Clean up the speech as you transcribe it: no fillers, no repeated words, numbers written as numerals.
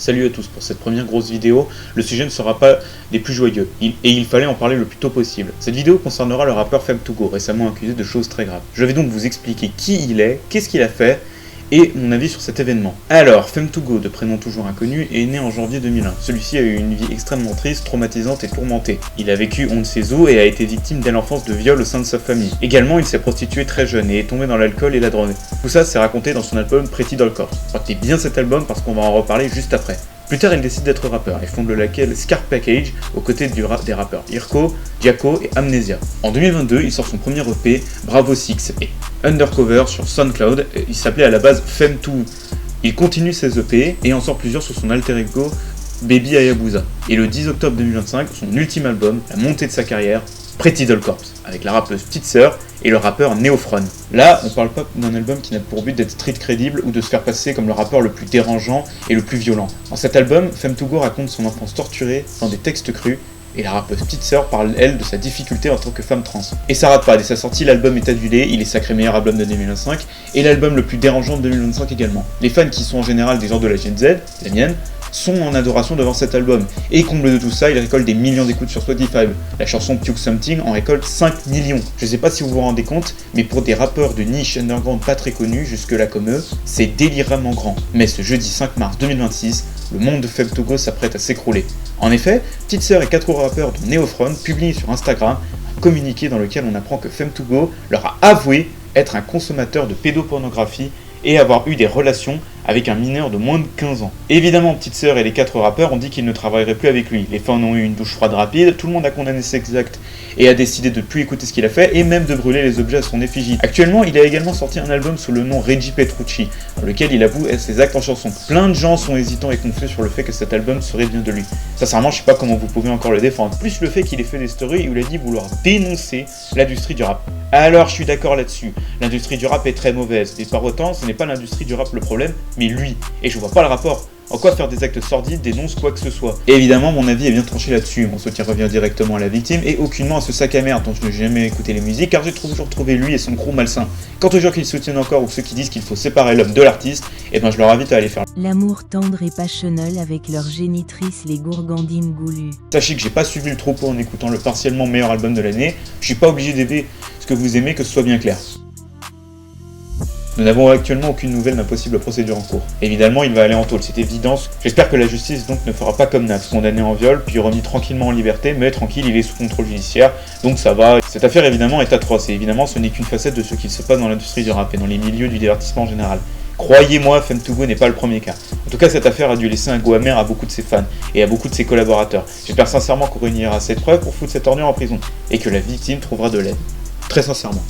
Salut à tous, pour cette première grosse vidéo, le sujet ne sera pas des plus joyeux, et il fallait en parler le plus tôt possible. Cette vidéo concernera le rappeur Fem2Go, récemment accusé de choses très graves. Je vais donc vous expliquer qui il est, qu'est-ce qu'il a fait, et mon avis sur cet événement. Alors, Fem2Go, de prénom toujours inconnu, est né en janvier 2001. Celui-ci a eu une vie extrêmement triste, traumatisante et tourmentée. Il a vécu on ne sait où et a été victime dès l'enfance de viols au sein de sa famille. Également, il s'est prostitué très jeune et est tombé dans l'alcool et la drogue. Tout ça, c'est raconté dans son album Pretty Doll Corpse. Retenez bien cet album parce qu'on va en reparler juste après. Plus tard, il décide d'être rappeur et fonde le label Scar Package aux côtés des rappeurs Irko, Diako et Amnesia. En 2022, il sort son premier EP, Bravo 6, et Undercover sur SoundCloud. Il s'appelait à la base Fem2. Il continue ses EP et en sort plusieurs sur son alter ego Baby Hayabusa. Et le 10 octobre 2025, son ultime album, la montée de sa carrière, Pretty Doll Corpse, avec la rappeuse Petite Sœur et le rappeur Neofron. Là, on parle pas d'un album qui n'a pour but d'être street crédible ou de se faire passer comme le rappeur le plus dérangeant et le plus violent. Dans cet album, Fem2Go raconte son enfance torturée dans des textes crus, et la rappeuse Petite Sœur parle, elle, de sa difficulté en tant que femme trans. Et ça rate pas, dès sa sortie, l'album est adulé, il est sacré meilleur album de 2025, et l'album le plus dérangeant de 2025 également. Les fans qui sont en général des gens de la Gen Z, la mienne, sont en adoration devant cet album. Et comble de tout ça, il récolte des millions d'écoutes sur Spotify. La chanson Puke Something en récolte 5 millions. Je sais pas si vous vous rendez compte, mais pour des rappeurs de niche underground pas très connus jusque-là comme eux, c'est déliramment grand. Mais ce jeudi 5 mars 2026, le monde de Fem2Go s'apprête à s'écrouler. En effet, Petite Sœur et 4 autres rappeurs dont Neofron publient sur Instagram un communiqué dans lequel on apprend que Fem2Go leur a avoué être un consommateur de pédopornographie et avoir eu des relations avec un mineur de moins de 15 ans. Évidemment, Petite Sœur et les 4 rappeurs ont dit qu'ils ne travailleraient plus avec lui. Les fans ont eu une douche froide rapide, tout le monde a condamné cet acte et a décidé de ne plus écouter ce qu'il a fait et même de brûler les objets à son effigie. Actuellement, il a également sorti un album sous le nom Reggie Petrucci, dans lequel il avoue ses actes en chanson. Plein de gens sont hésitants et confus sur le fait que cet album serait bien de lui. Sincèrement, je sais pas comment vous pouvez encore le défendre. Plus le fait qu'il ait fait des stories où il a dit vouloir dénoncer l'industrie du rap. Alors je suis d'accord là-dessus, l'industrie du rap est très mauvaise, mais par autant ce n'est pas l'industrie du rap le problème, mais lui, et je vois pas le rapport. En quoi faire des actes sordides dénonce quoi que ce soit. Et évidemment, mon avis est bien tranché là-dessus. Mon soutien revient directement à la victime et aucunement à ce sac à merde dont je n'ai jamais écouté les musiques car j'ai toujours trouvé lui et son crew malsain. Quant aux gens qui le soutiennent encore ou ceux qui disent qu'il faut séparer l'homme de l'artiste, eh ben je leur invite à aller faire l'amour tendre et passionnel avec leur génitrice les gourgandines goulues. Sachez que j'ai pas suivi le troupeau en écoutant le partiellement meilleur album de l'année. Je suis pas obligé d'aimer ce que vous aimez, que ce soit bien clair. Nous n'avons actuellement aucune nouvelle d'un possible procédure en cours. Évidemment, il va aller en taule, c'est évident. J'espère que la justice donc ne fera pas comme Naps, condamné en viol, puis remis tranquillement en liberté, mais tranquille, il est sous contrôle judiciaire, donc ça va. Cette affaire évidemment est atroce, et évidemment ce n'est qu'une facette de ce qu'il se passe dans l'industrie du rap et dans les milieux du divertissement en général. Croyez-moi, Fem2Go n'est pas le premier cas. En tout cas, cette affaire a dû laisser un goût amer à beaucoup de ses fans et à beaucoup de ses collaborateurs. J'espère sincèrement qu'on réunira cette preuve pour foutre cette ordure en prison, et que la victime trouvera de l'aide. Très sincèrement.